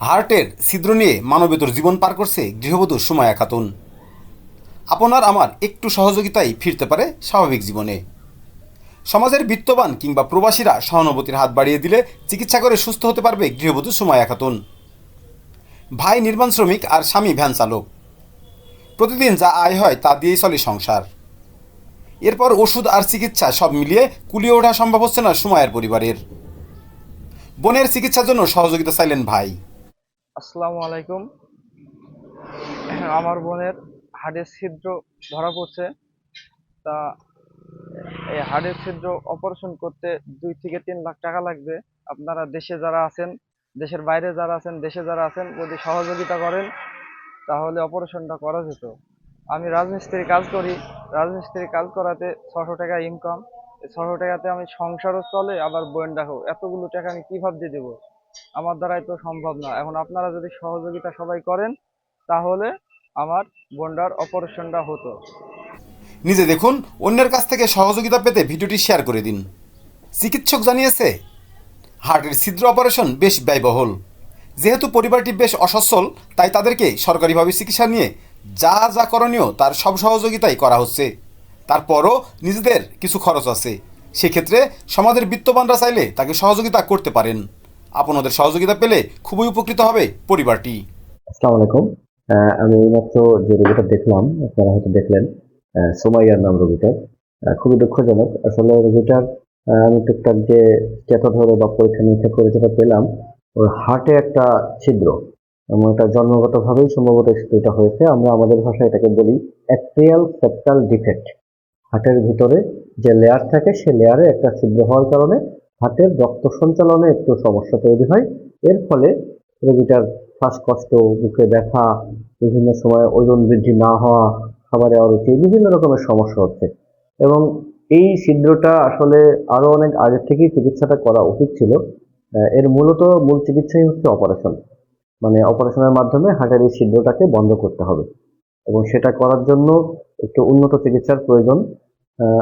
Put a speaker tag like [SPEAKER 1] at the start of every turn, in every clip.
[SPEAKER 1] হার্টের ছিদ্র নিয়ে মানবেতর জীবন পার করছে গৃহবধূ সুমাইয়া খাতুন। আপনার আমার একটু সহযোগিতাই ফিরতে পারে স্বাভাবিক জীবনে। সমাজের বিত্তবান কিংবা প্রবাসীরা সহানুভূতির হাত বাড়িয়ে দিলে চিকিৎসা করে সুস্থ হতে পারবে গৃহবধূ সুমাইয়া খাতুন। ভাই নির্মাণ শ্রমিক আর স্বামী ভ্যান চালক। প্রতিদিন যা আয় হয় তা দিয়েই চলে সংসার। এরপর ওষুধ আর চিকিৎসা সব মিলিয়ে কুলিয়ে ওঠা সম্ভব হচ্ছে না সুমাইয়ার পরিবারের। বোনের চিকিৎসার জন্য সহযোগিতা চাইলেন ভাই।
[SPEAKER 2] আসসালামু আলাইকুম। আমার বোনের হাড়ের ছিদ্র ধরা পড়ছে। তা এই হাড়ের ছিদ্র অপারেশন করতে 2 থেকে 3 লাখ টাকা লাগবে। আপনারা দেশে যারা আছেন, দেশের বাইরে যারা আছেন, দেশে যারা আছেন, যদি সহযোগিতা করেন তাহলে অপারেশনটা করা যেত। আমি রাজমিস্ত্রি কাজ করি। রাজমিস্ত্রি কাজ করাতে 600 টাকা ইনকাম। এই 600 টাকাতে আমি সংসারও চলে, আবার বোন রাখো। এতগুলো টাকা আমি কিভাবে দিয়ে দেবো? আমার দ্বারাই তো সম্ভব না। এখন আপনারা যদি সহযোগিতা সবাই করেন তাহলে আমার বোনটার অপারেশনটা হতো।
[SPEAKER 1] নিজে দেখুন, অন্যের কাছ থেকে সহযোগিতা পেতে ভিডিওটি শেয়ার করে দিন। চিকিৎসক জানিয়েছে হার্টের ছিদ্র অপারেশন বেশ ব্যয়বহুল। যেহেতু পরিবারটি বেশ অসচ্ছল, তাই তাদেরকে সরকারিভাবে চিকিৎসা নিয়ে যা যা করণীয় তার সব সহযোগিতাই করা হচ্ছে। তারপরও নিজেদের কিছু খরচ আছে। সেক্ষেত্রে সমাজের বিত্তবানরা চাইলে তাকে সহযোগিতা করতে পারেন। আপনাদের সহযোগিতা পেলে খুবই উপকৃত হবে পরিবারটি।
[SPEAKER 3] আসসালামু আলাইকুম। আমি এইমাত্র যে রোগীটা দেখলাম, আপনারা হয়তো দেখলেন, সোমাইয়ার নাম রোগীটার। খুবই দুঃখজনক আসলে রোগীটার। আমি টুকটাক যে স্ট্যাটা ধরে বা পরীক্ষা নিরীক্ষা করে যেটা পেলাম, ওর হার্টে একটা ছিদ্র এবং এটা জন্মগতভাবেই সম্ভবত এটা হয়েছে। আমরা আমাদের ভাষায় এটাকে বলি অ্যাট্রিয়াল সেপ্টাল ডিফেক্ট। হার্টের ভিতরে যে লেয়ার থাকে সে লেয়ারে একটা ছিদ্র হওয়ার কারণে হার্টের রক্ত সঞ্চালনে একটু সমস্যা তৈরি হয়। এর ফলে রোগীটার শ্বাসকষ্ট, বুকে ব্যথা, বিভিন্ন সময় ওজন বৃদ্ধি না হওয়া, খাবারে অরুচি, বিভিন্ন রকমের সমস্যা হচ্ছে। এবং এই ছিদ্রটা আসলে আরো অনেক আগে থেকেই চিকিৎসাটা করা উচিত ছিল। এর মূল চিকিৎসাই হচ্ছে অপারেশন। মানে অপারেশনের মাধ্যমে হার্টের এই ছিদ্রটাকে বন্ধ করতে হবে এবং সেটা করার জন্য একটু উন্নত চিকিৎসার প্রয়োজন।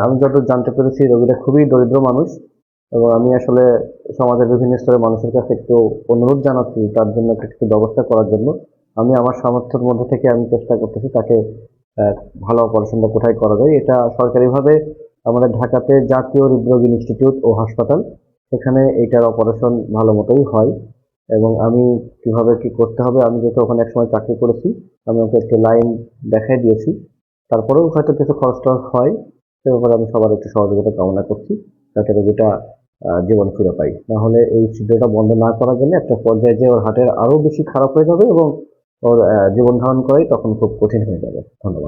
[SPEAKER 3] আমি যতদূর জানতে পেরেছি রোগীটা খুবই দরিদ্র মানুষ এবং আমি আসলে সমাজের বিভিন্ন স্তরের মানুষের কাছে একটু অনুরোধ জানাচ্ছি তার জন্য কিছু ব্যবস্থা করার জন্য। আমি আমার সামর্থ্যের মধ্যে থেকে আমি চেষ্টা করতেছি তাকে আহ, ভালো অপারেশনটা কোথায় করা যায়। এটা সরকারিভাবে আমাদের ঢাকাতে জাতীয় হৃদরোগ ইনস্টিটিউট ও হাসপাতাল, সেখানে এইটার অপারেশন ভালো মতোই হয়। এবং আমি কিভাবে কি করতে হবে, আমি যেহেতু ওখানে একসময় চাকরি করেছি, আমি ওকে একটু লাইন দেখাই দিয়েছি। তারপরেও হয়তো কিছু খরচ টরচ হয়, সে ব্যাপারে আমি সবার একটু সহযোগিতা কামনা করছি যাতে রোগীটা জীবন ফিরে পাই। না হলে এই ছিদ্রটা বন্ধ না করা গেলে একটা পর্যায়ে যে ওর হার্টের আরো বেশি খারাপ হয়ে যাবে এবং ওর জীবন ধারণ করাই তখন খুব কঠিন হয়ে যাবে। ধন্যবাদ।